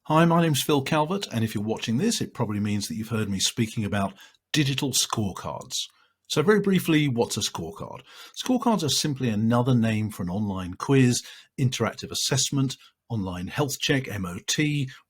Hi, my name's Phil Calvert, and if you're watching this, it probably means that you've heard me speaking about digital scorecards. So very briefly, what's a scorecard? Scorecards are simply another name for an online quiz, interactive assessment, online health check, MOT,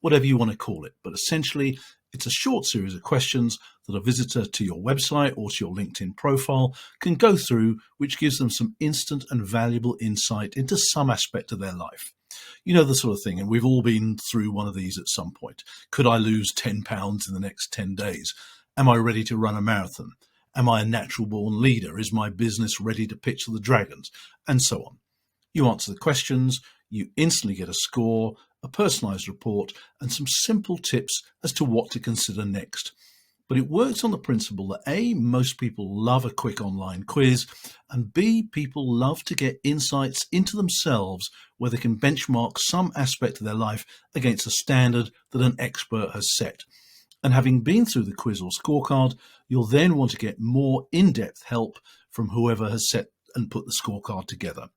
whatever you want to call it. But essentially, it's a short series of questions that a visitor to your website or to your LinkedIn profile can go through, which gives them some instant and valuable insight into some aspect of their life. You know, the sort of thing, and we've all been through one of these at some point. Could I lose 10 pounds in the next 10 days? Am I ready to run a marathon? Am I a natural born leader? Is my business ready to pitch to the dragons? And so on. You answer the questions, you instantly get a score, a personalized report, and some simple tips as to what to consider next. But it works on the principle that A, most people love a quick online quiz, and B, people love to get insights into themselves where they can benchmark some aspect of their life against a standard that an expert has set. And having been through the quiz or scorecard, you'll then want to get more in-depth help from whoever has set and put the scorecard together.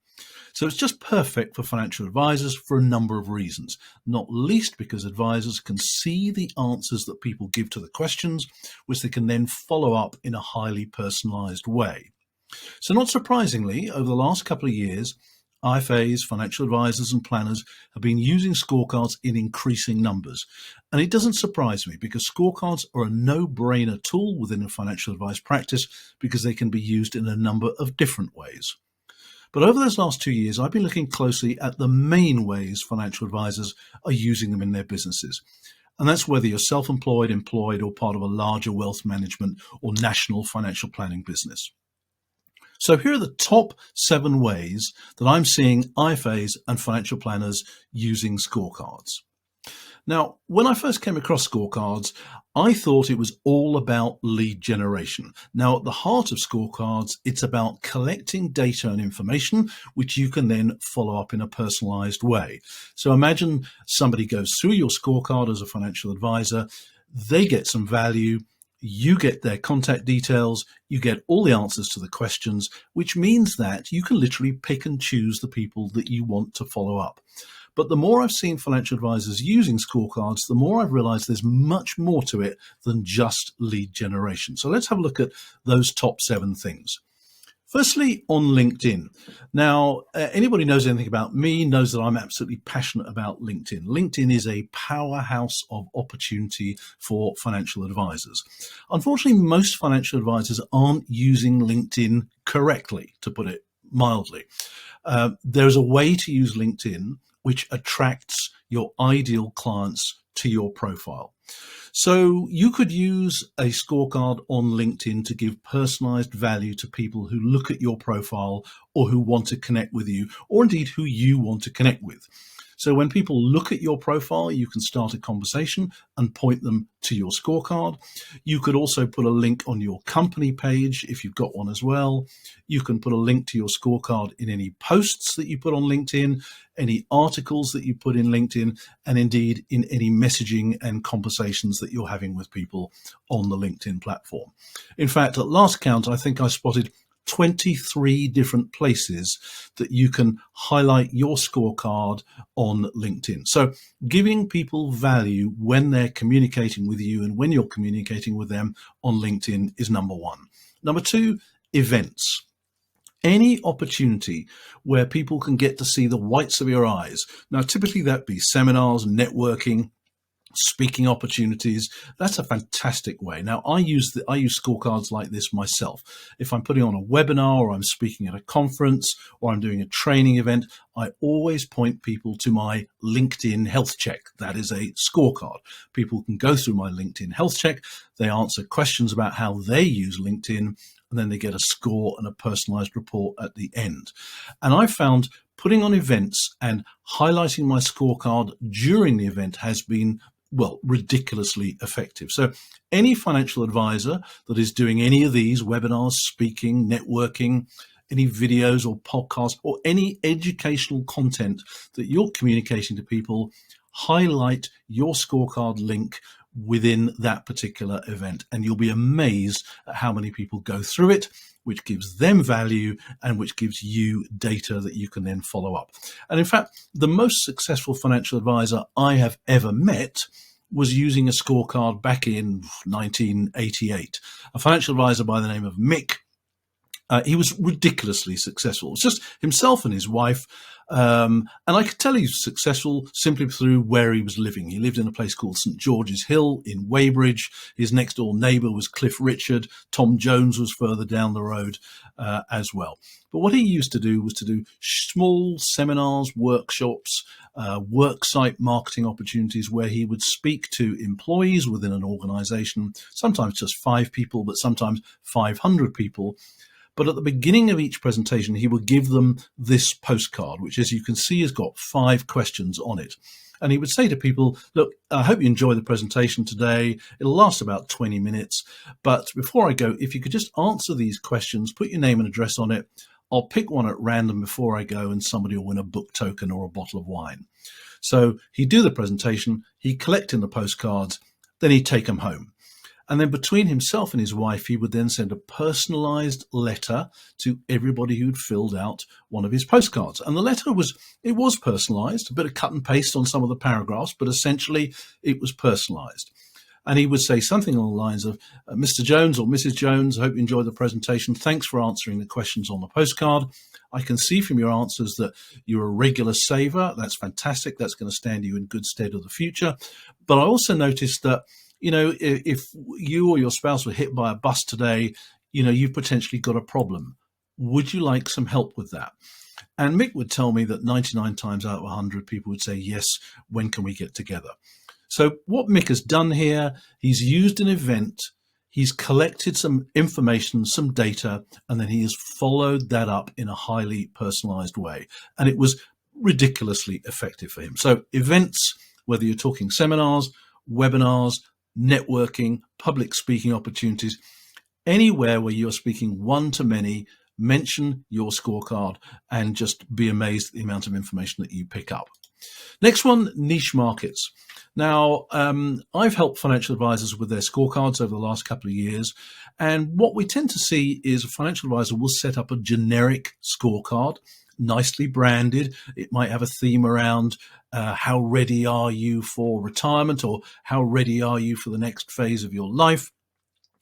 So it's just perfect for financial advisors for a number of reasons, not least because advisors can see the answers that people give to the questions, which they can then follow up in a highly personalized way. So not surprisingly, over the last couple of years, IFAs, financial advisors and planners have been using scorecards in increasing numbers. And it doesn't surprise me because scorecards are a no-brainer tool within a financial advice practice because they can be used in a number of different ways. But over those last 2 years, I've been looking closely at the main ways financial advisors are using them in their businesses. And that's whether you're self-employed, employed, or part of a larger wealth management or national financial planning business. So here are the top 7 ways that I'm seeing IFAs and financial planners using scorecards. Now, when I first came across scorecards, I thought it was all about lead generation. Now, at the heart of scorecards, it's about collecting data and information, which you can then follow up in a personalized way. So imagine somebody goes through your scorecard as a financial advisor, they get some value, you get their contact details, you get all the answers to the questions, which means that you can literally pick and choose the people that you want to follow up. But the more I've seen financial advisors using scorecards, the more I've realized there's much more to it than just lead generation. So let's have a look at those top 7 things. Firstly, on LinkedIn. Now, anybody who knows anything about me knows that I'm absolutely passionate about LinkedIn. LinkedIn is a powerhouse of opportunity for financial advisors. Unfortunately, most financial advisors aren't using LinkedIn correctly, to put it mildly. There's a way to use LinkedIn which attracts your ideal clients to your profile. So you could use a scorecard on LinkedIn to give personalized value to people who look at your profile or who want to connect with you, or indeed who you want to connect with. So when people look at your profile, you can start a conversation and point them to your scorecard. You could also put a link on your company page if you've got one as well. You can put a link to your scorecard in any posts that you put on LinkedIn, any articles that you put in LinkedIn, and indeed in any messaging and conversations that you're having with people on the LinkedIn platform. In fact, at last count, I think I spotted 23 different places that you can highlight your scorecard on LinkedIn. So giving people value when they're communicating with you and when you're communicating with them on LinkedIn is number 1. Number 2, events. Any opportunity where people can get to see the whites of your eyes. Now, typically that'd be seminars, networking, speaking opportunities. That's a fantastic way. Now, I use scorecards like this myself. If I'm putting on a webinar or I'm speaking at a conference or I'm doing a training event, I always point people to my LinkedIn health check. That is a scorecard. People can go through my LinkedIn health check. They answer questions about how they use LinkedIn, and then they get a score and a personalized report at the end. And I found putting on events and highlighting my scorecard during the event has been ridiculously effective. So any financial advisor that is doing any of these webinars, speaking, networking, any videos or podcasts, or any educational content that you're communicating to people, highlight your scorecard link within that particular event. And you'll be amazed at how many people go through it, which gives them value and which gives you data that you can then follow up. And in fact, the most successful financial advisor I have ever met was using a scorecard back in 1988. A financial advisor by the name of Mick. He was ridiculously successful. It's just himself and his wife. And I could tell he's successful simply through where he was living. He lived in a place called St. George's Hill in Weybridge. His next door neighbour was Cliff Richard. Tom Jones was further down the road as well. But what he used to do was to do small seminars, workshops, worksite marketing opportunities where he would speak to employees within an organisation, sometimes just 5 people, but sometimes 500 people. But at the beginning of each presentation, he would give them this postcard, which, as you can see, has got 5 questions on it. And he would say to people, look, I hope you enjoy the presentation today. It'll last about 20 minutes. But before I go, if you could just answer these questions, put your name and address on it. I'll pick one at random before I go, and somebody will win a book token or a bottle of wine. So he'd do the presentation, he'd collect in the postcards, then he'd take them home. And then between himself and his wife, he would then send a personalized letter to everybody who'd filled out one of his postcards. And the letter was personalized, a bit of cut and paste on some of the paragraphs, but essentially it was personalized. And he would say something along the lines of, Mr. Jones or Mrs. Jones, I hope you enjoyed the presentation. Thanks for answering the questions on the postcard. I can see from your answers that you're a regular saver. That's fantastic. That's going to stand you in good stead of the future. But I also noticed that, you know, if you or your spouse were hit by a bus today, you know, you've potentially got a problem. Would you like some help with that? And Mick would tell me that 99 times out of 100 people would say, yes, when can we get together? So what Mick has done here, he's used an event, he's collected some information, some data, and then he has followed that up in a highly personalized way. And it was ridiculously effective for him. So events, whether you're talking seminars, webinars, networking, public speaking opportunities, anywhere where you're speaking one to many, mention your scorecard and just be amazed at the amount of information that you pick up. Next one, niche markets. Now, I've helped financial advisors with their scorecards over the last couple of years. And what we tend to see is a financial advisor will set up a generic scorecard, nicely branded. It might have a theme around how ready are you for retirement, or how ready are you for the next phase of your life.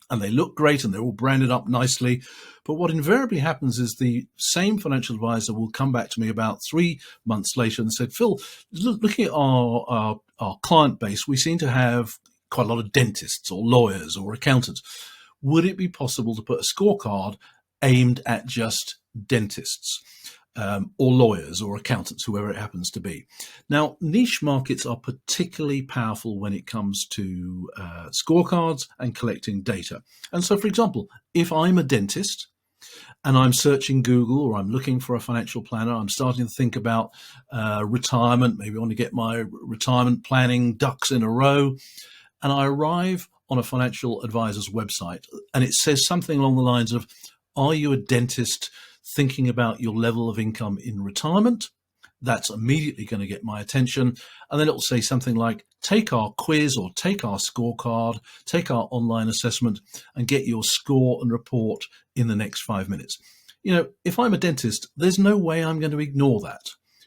And they look great and they're all branded up nicely. But what invariably happens is the same financial advisor will come back to me about 3 months later and said, Phil, looking at our client base, we seem to have quite a lot of dentists or lawyers or accountants. Would it be possible to put a scorecard aimed at just dentists? Or lawyers or accountants, whoever it happens to be. Now, niche markets are particularly powerful when it comes to scorecards and collecting data. And so, for example, if I'm a dentist and I'm searching Google, or I'm looking for a financial planner, I'm starting to think about retirement, maybe I want to get my retirement planning ducks in a row, and I arrive on a financial advisor's website and it says something along the lines of, are you a dentist thinking about your level of income in retirement? That's immediately going to get my attention. And then it'll say something like, take our quiz or take our scorecard, take our online assessment and get your score and report in the next 5 minutes. You know, if I'm a dentist, there's no way I'm going to ignore that,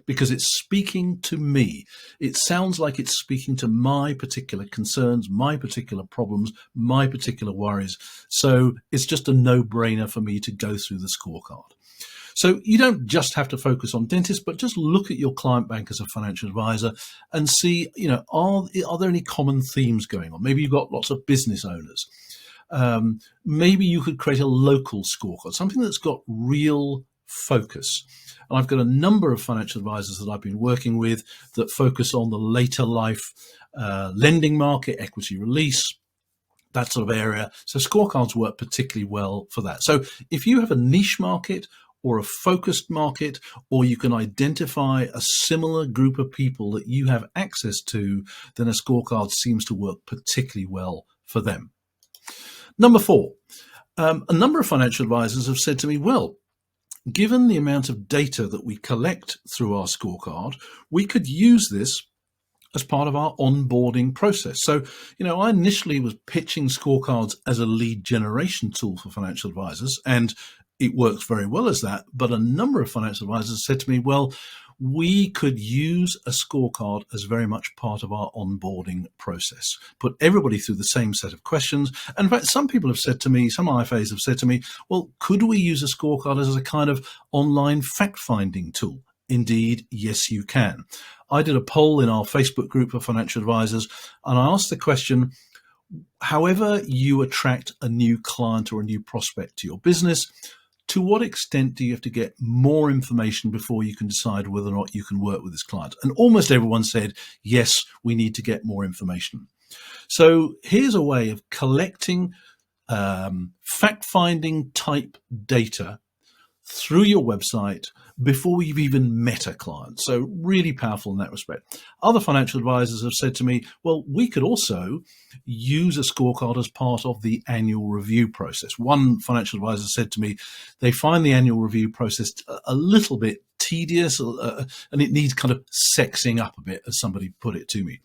because it's speaking to me. It sounds like it's speaking to my particular concerns, my particular problems, my particular worries. So it's just a no-brainer for me to go through the scorecard. So you don't just have to focus on dentists, but just look at your client bank as a financial advisor and see, you know, are there any common themes going on? Maybe you've got lots of business owners. Maybe you could create a local scorecard, something that's got real focus. And I've got a number of financial advisors that I've been working with that focus on the later life lending market, equity release, that sort of area. So scorecards work particularly well for that. So if you have a niche market or a focused market, or you can identify a similar group of people that you have access to, then a scorecard seems to work particularly well for them. Number 4, a number of financial advisors have said to me, well, given the amount of data that we collect through our scorecard, we could use this as part of our onboarding process. So, I initially was pitching Scorecards as a lead generation tool for financial advisors, and it works very well as that. But a number of financial advisors said to me, well, we could use a scorecard as very much part of our onboarding process, put everybody through the same set of questions. And in fact, some people have said to me, some IFAs have said to me, well, could we use a scorecard as a kind of online fact-finding tool? Indeed, yes, you can. I did a poll in our Facebook group for financial advisors, and I asked the question, however you attract a new client or a new prospect to your business, to what extent do you have to get more information before you can decide whether or not you can work with this client? And almost everyone said, yes, we need to get more information. So here's a way of collecting fact-finding type data through your website before you've even met a client. So really powerful in that respect. Other financial advisors have said to me, well, we could also use a scorecard as part of the annual review process. One financial advisor said to me, they find the annual review process a little bit tedious and it needs kind of sexing up a bit, as somebody put it to me.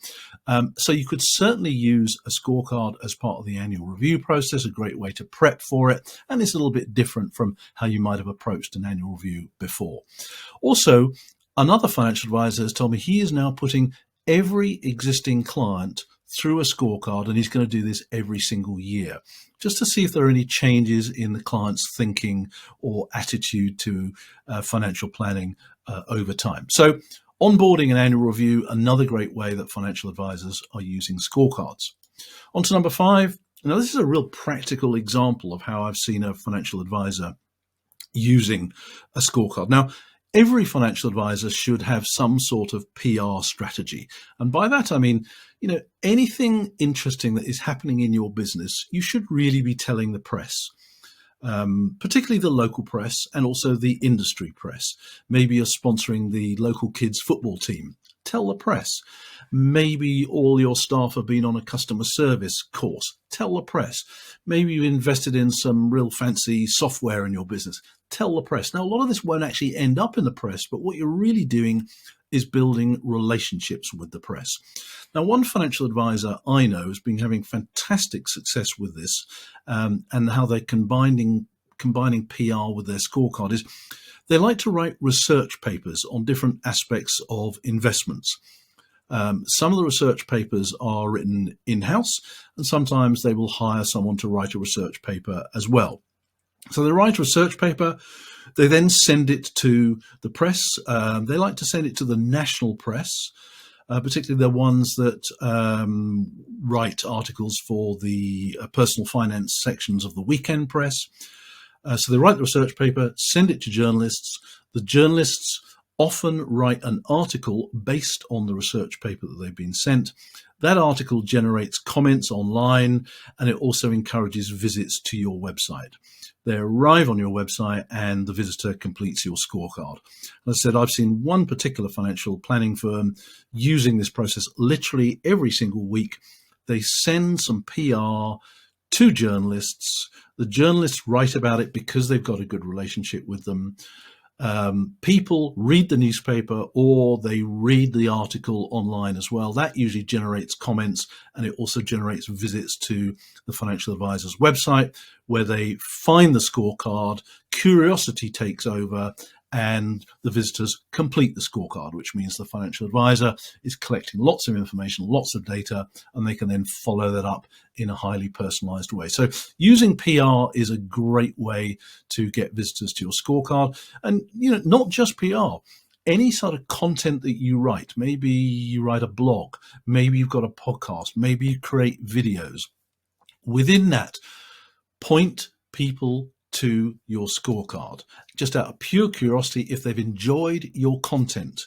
So you could certainly use a scorecard as part of the annual review process, a great way to prep for it. And it's a little bit different from how you might have approached an annual review before. Also, another financial advisor has told me he is now putting every existing client through a scorecard, and he's going to do this every single year, just to see if there are any changes in the client's thinking or attitude to financial planning over time. So onboarding and annual review, another great way that financial advisors are using scorecards. On to number 5. Now, this is a real practical example of how I've seen a financial advisor using a scorecard. Now, every financial advisor should have some sort of PR strategy. And by that, I mean, anything interesting that is happening in your business, you should really be telling the press, particularly the local press and also the industry press. Maybe you're sponsoring the local kids football team. Tell the press. Maybe all your staff have been on a customer service course. Tell the press. Maybe you've invested in some real fancy software in your business. Tell the press. Now, a lot of this won't actually end up in the press, but what you're really doing is building relationships with the press. Now, one financial advisor I know has been having fantastic success with this, and how they're combining PR with their scorecard is they like to write research papers on different aspects of investments. Some of the research papers are written in-house, and sometimes they will hire someone to write a research paper as well. So they write a research paper, they then send it to the press. They like to send it to the national press, particularly the ones that write articles for the personal finance sections of the weekend press. So they write the research paper, send it to journalists. The journalists often write an article based on the research paper that they've been sent. That article generates comments online, and it also encourages visits to your website. They arrive on your website and the visitor completes your scorecard. As I said, I've seen one particular financial planning firm using this process literally every single week. They send some PR to journalists. The journalists write about it because they've got a good relationship with them. People read the newspaper or they read the article online as well. That usually generates comments, and it also generates visits to the financial advisor's website where they find the scorecard, curiosity takes over, and the visitors complete the scorecard, which means the financial advisor is collecting lots of information, lots of data, and they can then follow that up in a highly personalized way. So using PR is a great way to get visitors to your scorecard. And, not just PR. Any sort of content that you write, maybe you write a blog, maybe you've got a podcast, maybe you create videos. Within that, point people to your scorecard, just out of pure curiosity. If they've enjoyed your content,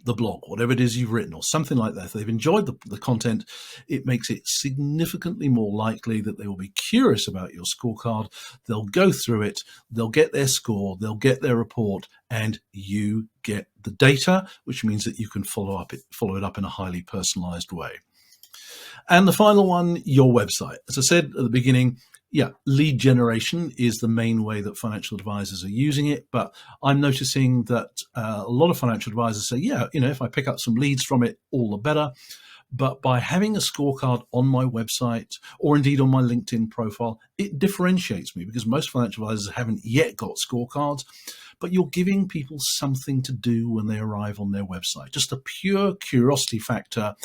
the blog, whatever it is you've written or something like that, if they've enjoyed the content, it makes it significantly more likely that they will be curious about your scorecard. They'll go through it, they'll get their score, they'll get their report, and you get the data, which means that you can follow it up in a highly personalized way. And the final one, your website. As I said at the beginning, Yeah, lead generation is the main way that financial advisors are using it. But I'm noticing that a lot of financial advisors say, yeah, if I pick up some leads from it, all the better. But by having a scorecard on my website or indeed on my LinkedIn profile, it differentiates me because most financial advisors haven't yet got scorecards. But you're giving people something to do when they arrive on their website, just a pure curiosity factor.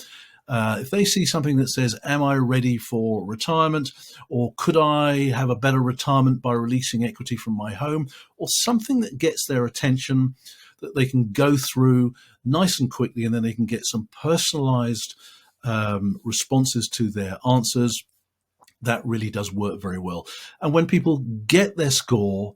If they see something that says, am I ready for retirement? Or could I have a better retirement by releasing equity from my home? Or something that gets their attention that they can go through nice and quickly, and then they can get some personalized responses to their answers. That really does work very well. And when people get their score,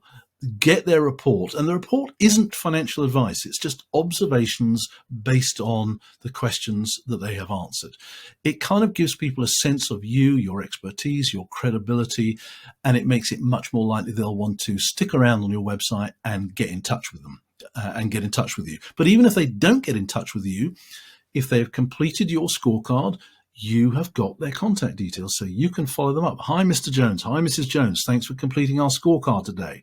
get their report, and the report isn't financial advice, it's just observations based on the questions that they have answered. It kind of gives people a sense of you, your expertise, your credibility, and it makes it much more likely they'll want to stick around on your website and get in touch with them and get in touch with you. But even if they don't get in touch with you, if they've completed your scorecard, you have got their contact details, so you can follow them up. Hi, Mr. Jones. Hi, Mrs. Jones. Thanks for completing our scorecard today.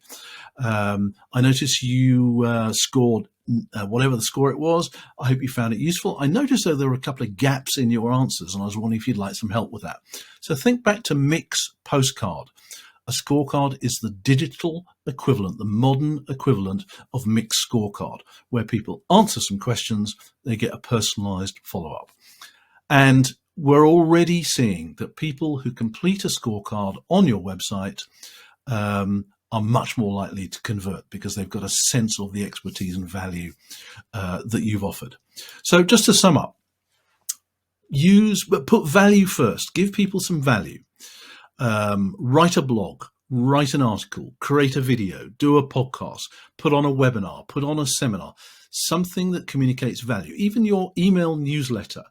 I noticed you scored whatever the score it was. I hope you found it useful. I noticed, though, there were a couple of gaps in your answers, and I was wondering if you'd like some help with that. So think back to Mick's postcard. A scorecard is the digital equivalent, the modern equivalent of Mick's scorecard, where people answer some questions, they get a personalized follow-up. And we're already seeing that people who complete a scorecard on your website are much more likely to convert because they've got a sense of the expertise and value that you've offered. So just to sum up, put value first, give people some value. Write a blog, write an article, create a video, do a podcast, put on a webinar, put on a seminar, something that communicates value. Even your email newsletter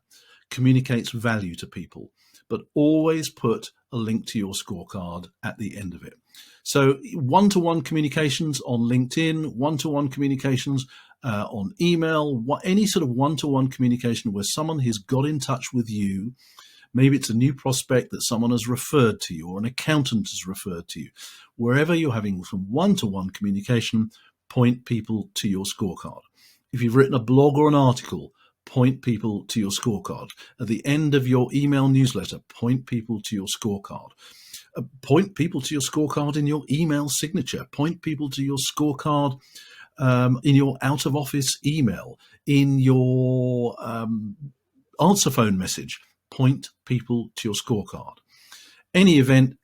communicates value to people, but always put a link to your scorecard at the end of it. So one-to-one communications on LinkedIn, one-to-one communications on email, any sort of one-to-one communication where someone has got in touch with you. Maybe it's a new prospect that someone has referred to you or an accountant has referred to you. Wherever you're having some one-to-one communication, point people to your scorecard. If you've written a blog or an article, point people to your scorecard. At the end of your email newsletter, point people to your scorecard. Point people to your scorecard in your email signature. Point people to your scorecard in your out-of-office email, in your answer phone message. Point people to your scorecard. Any event,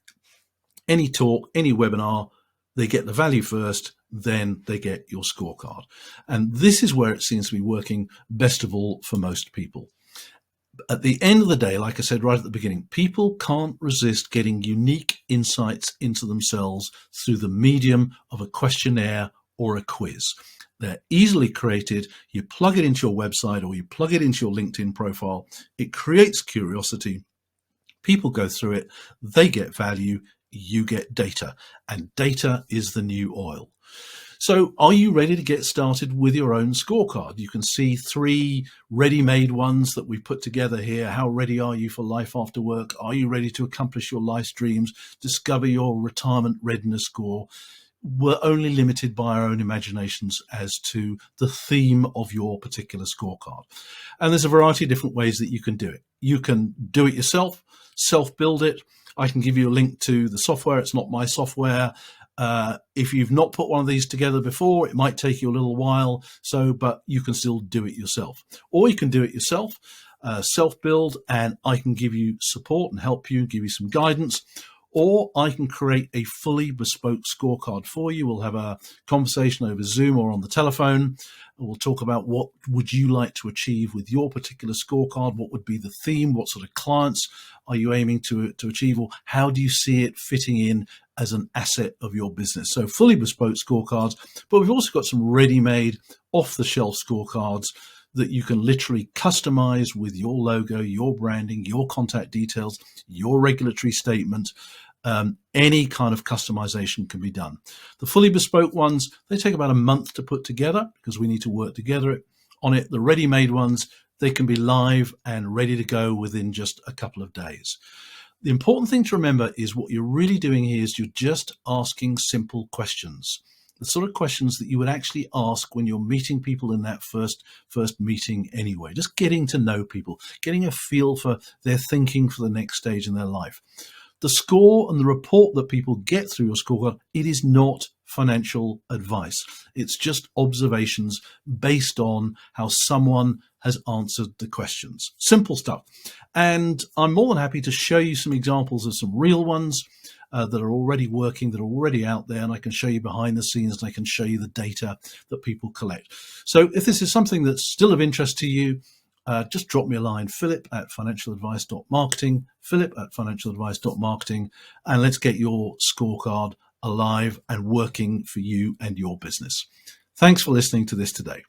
any talk, any webinar, they get the value first, then they get your scorecard. And this is where it seems to be working best of all for most people. At the end of the day, like I said right at the beginning, people can't resist getting unique insights into themselves through the medium of a questionnaire or a quiz. They're easily created. You plug it into your website or you plug it into your LinkedIn profile. It creates curiosity. People go through it. They get value. You get data. And data is the new oil. So are you ready to get started with your own scorecard? You can see 3 ready-made ones that we've put together here. How ready are you for life after work? Are you ready to accomplish your life's dreams? Discover your retirement readiness score. We're only limited by our own imaginations as to the theme of your particular scorecard. And there's a variety of different ways that you can do it. You can do it yourself, self-build it. I can give you a link to the software. It's not my software. If you've not put one of these together before, it might take you a little while. But you can still do it yourself. Or you can do it yourself, self-build, and I can give you support and help you, give you some guidance. Or I can create a fully bespoke scorecard for you. We'll have a conversation over Zoom or on the telephone. We'll talk about what would you like to achieve with your particular scorecard? What would be the theme? What sort of clients are you aiming to achieve? Or how do you see it fitting in as an asset of your business? So fully bespoke scorecards, but we've also got some ready-made off-the-shelf scorecards that you can literally customize with your logo, your branding, your contact details, your regulatory statement. Any kind of customization can be done. The fully bespoke ones, they take about a month to put together because we need to work together on it. The ready-made ones, they can be live and ready to go within just a couple of days. The important thing to remember is what you're really doing here is you're just asking simple questions. The sort of questions that you would actually ask when you're meeting people in that first meeting anyway. Just getting to know people, getting a feel for their thinking for the next stage in their life. The score and the report that people get through your scorecard, it is not financial advice. It's just observations based on how someone has answered the questions. Simple stuff. And I'm more than happy to show you some examples of some real ones that are already working, that are already out there, and I can show you behind the scenes, and I can show you the data that people collect. So if this is something that's still of interest to you, just drop me a line, philip@financialadvice.marketing, philip@financialadvice.marketing, and let's get your scorecard alive and working for you and your business. Thanks for listening to this today.